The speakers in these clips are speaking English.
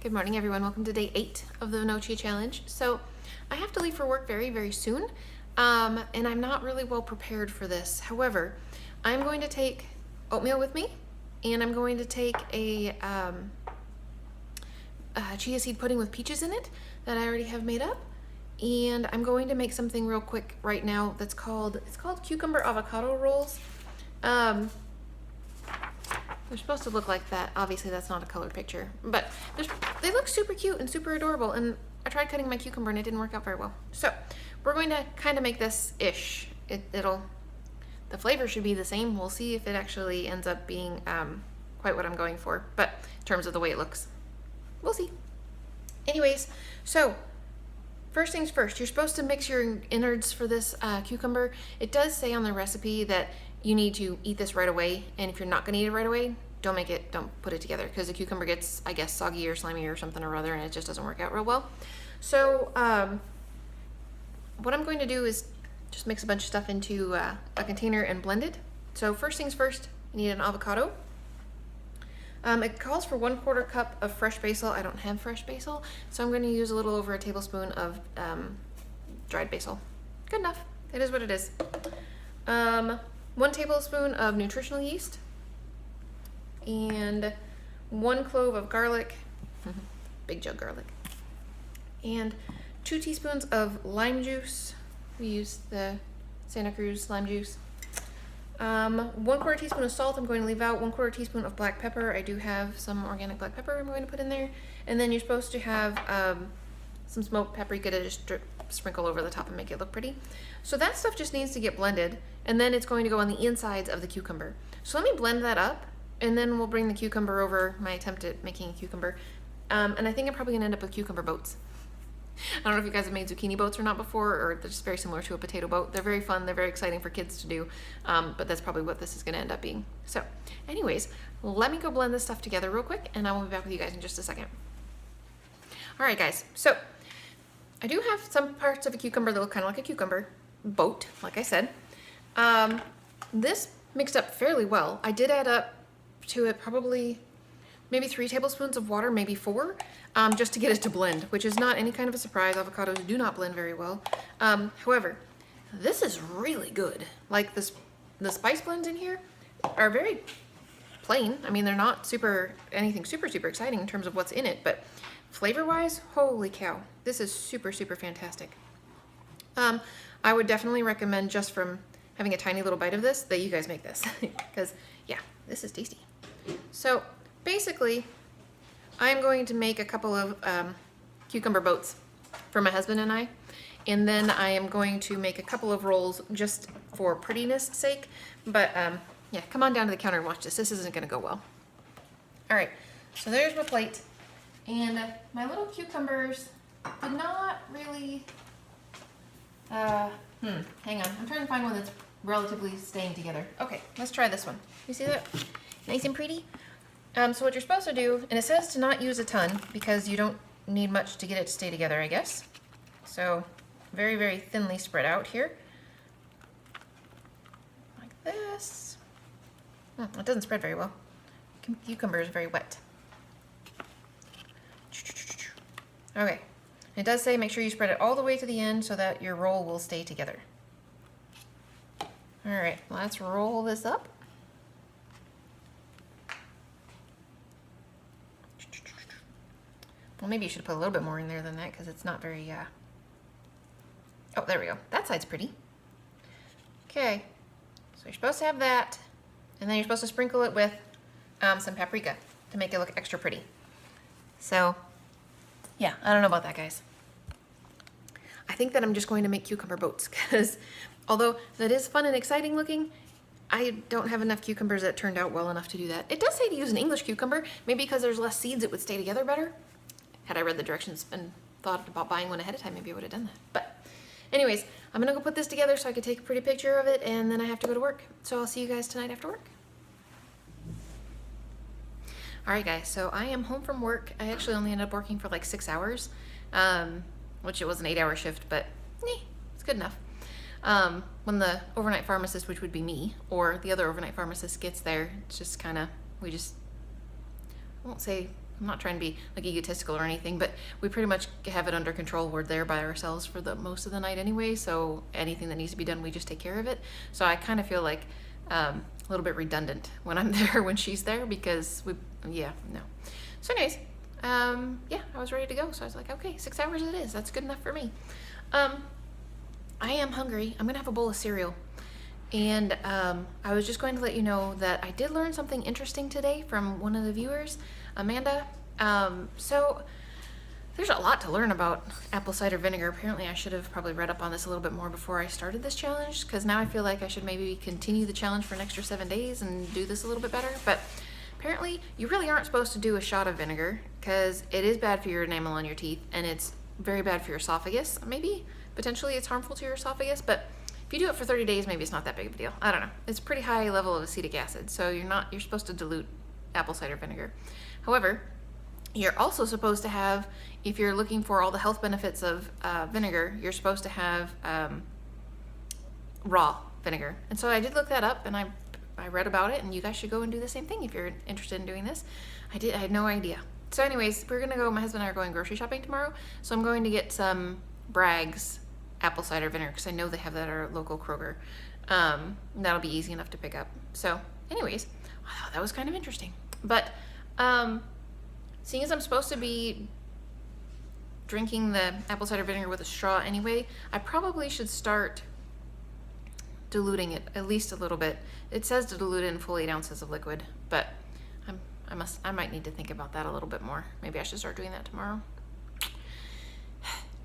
Good morning, everyone. Welcome to day 8 of the VinOChiA challenge. So I have to leave for work very, very soon, and I'm not really well prepared for this. However, I'm going to take oatmeal with me, and I'm going to take a chia seed pudding with peaches in it that I already have made up, and I'm going to make something real quick right now that's called cucumber avocado rolls. They're supposed to look like that. Obviously, that's not a colored picture, but they look super cute and super adorable, and I tried cutting my cucumber and it didn't work out very well. So we're going to kind of make this-ish. The flavor should be the same. We'll see if it actually ends up being quite what I'm going for, but in terms of the way it looks, we'll see. Anyways, so first things first, you're supposed to mix your innards for this cucumber. It does say on the recipe that you need to eat this right away, and if you're not gonna eat it right away, don't put it together, because the cucumber gets, I guess, soggy or slimy or something or other, and it just doesn't work out real well. So what I'm going to do is just mix a bunch of stuff into a container and blend it. So first things first, you need an avocado. It calls for 1/4 cup of fresh basil. I don't have fresh basil, so I'm going to use a little over a tablespoon of dried basil. Good enough. It is what it is. 1 tablespoon of nutritional yeast, and 1 clove of garlic, big jug garlic, and 2 teaspoons of lime juice. We use the Santa Cruz lime juice. 1/4 teaspoon of salt I'm going to leave out. 1/4 teaspoon of black pepper. I do have some organic black pepper I'm going to put in there. And then you're supposed to have some smoked paprika to just sprinkle over the top and make it look pretty. So that stuff just needs to get blended, and then it's going to go on the insides of the cucumber. So let me blend that up, and then we'll bring the cucumber over, my attempt at making a cucumber. And I think I'm probably gonna end up with cucumber boats. I don't know if you guys have made zucchini boats or not before, or they're just very similar to a potato boat. They're very fun, they're very exciting for kids to do, but that's probably what this is gonna end up being. So anyways, let me go blend this stuff together real quick, and I will be back with you guys in just a second. All right, guys, so I do have some parts of a cucumber that look kind of like a cucumber boat, like I said. This mixed up fairly well. I did add up to it probably maybe 3 tablespoons of water, maybe 4, just to get it to blend, which is not any kind of a surprise. Avocados do not blend very well. However, this is really good. Like the spice blends in here are very plain. I mean, they're not anything super exciting in terms of what's in it, but flavor-wise, holy cow, this is super fantastic. I would definitely recommend, just from having a tiny little bite of this, that you guys make this, because yeah, this is tasty. So basically, I'm going to make a couple of cucumber boats for my husband and I, and then I am going to make a couple of rolls just for prettiness sake. But yeah, come on down to the counter and watch this. This isn't gonna go well. All right, so there's my plate. And my little cucumbers did not really, hang on. I'm trying to find one that's relatively staying together. Okay, let's try this one. You see that? Nice and pretty. So what you're supposed to do, and it says to not use a ton because you don't need much to get it to stay together, I guess. So very thinly spread out here. Like this. Oh, it doesn't spread very well. Cucumber is very wet. Okay, it does say make sure you spread it all the way to the end so that your roll will stay together. All right, let's roll this up. Well, maybe you should put a little bit more in there than that, because it's not very, oh, there we go. That side's pretty. Okay, so you're supposed to have that, and then you're supposed to sprinkle it with some paprika to make it look extra pretty. So yeah, I don't know about that, guys. I think that I'm just going to make cucumber boats, because although that is fun and exciting looking, I don't have enough cucumbers that turned out well enough to do that. It does say to use an English cucumber. Maybe because there's less seeds, it would stay together better. Had I read the directions and thought about buying one ahead of time, maybe I would have done that. But anyways, I'm gonna go put this together so I could take a pretty picture of it, and then I have to go to work. So I'll see you guys tonight after work. All right, guys, so I am home from work. I actually only ended up working for like 6 hours, which it was an 8-hour shift, but it's good enough. When the overnight pharmacist, which would be me, or the other overnight pharmacist gets there, it's just kind of, I won't say I'm not trying to be like egotistical or anything, but we pretty much have it under control. We're there by ourselves for the most of the night anyway, so anything that needs to be done, we just take care of it. So I kind of feel like a little bit redundant when I'm there when she's there, because no. So anyways, yeah, I was ready to go. So I was like, okay, 6 hours it is. That's good enough for me. I am hungry. I'm gonna have a bowl of cereal. And I was just going to let you know that I did learn something interesting today from one of the viewers, Amanda. So there's a lot to learn about apple cider vinegar. Apparently I should have probably read up on this a little bit more before I started this challenge, because now I feel like I should maybe continue the challenge for an extra 7 days and do this a little bit better. But apparently you really aren't supposed to do a shot of vinegar, because it is bad for your enamel on your teeth, and it's very bad for your esophagus. Maybe potentially it's harmful to your esophagus, but if you do it for 30 days, maybe it's not that big of a deal. I don't know. It's pretty high level of acetic acid, so you're supposed to dilute apple cider vinegar. However, you're also supposed to have, if you're looking for all the health benefits of vinegar, you're supposed to have raw vinegar. And so I did look that up, and I read about it, and you guys should go and do the same thing if you're interested in doing this. I had no idea. So anyways, my husband and I are going grocery shopping tomorrow, so I'm going to get some Bragg's apple cider vinegar, because I know they have that at our local Kroger. That'll be easy enough to pick up. So anyways, I thought that was kind of interesting. But seeing as I'm supposed to be drinking the apple cider vinegar with a straw anyway, I probably should start diluting it at least a little bit. It says to dilute it in full 8 ounces of liquid, but I might need to think about that a little bit more. Maybe I should start doing that tomorrow.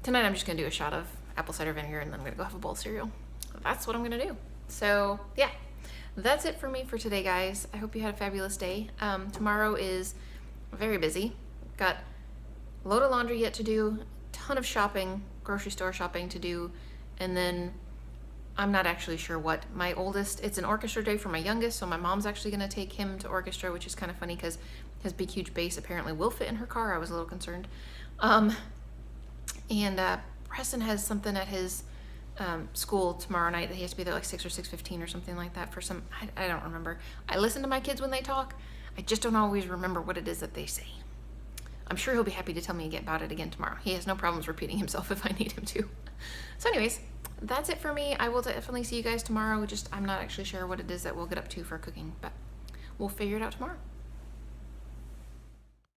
Tonight I'm just gonna do a shot of apple cider vinegar, and then I'm gonna go have a bowl of cereal. That's what I'm gonna do. So yeah, that's it for me for today, guys. I hope you had a fabulous day. Tomorrow is very busy. Got a load of laundry yet to do, ton of shopping, grocery store shopping to do, and then I'm not actually sure what. My oldest, it's an orchestra day for my youngest, so my mom's actually gonna take him to orchestra, which is kind of funny because his big huge bass apparently will fit in her car. I was a little concerned. Preston has something at his school tomorrow night that he has to be there like 6 or 6:15 or something like that for some, I don't remember. I listen to my kids when they talk. I just don't always remember what it is that they say. I'm sure he'll be happy to tell me about it again tomorrow. He has no problems repeating himself if I need him to. So anyways, that's it for me. I will definitely see you guys tomorrow. I'm not actually sure what it is that we'll get up to for cooking, but we'll figure it out tomorrow.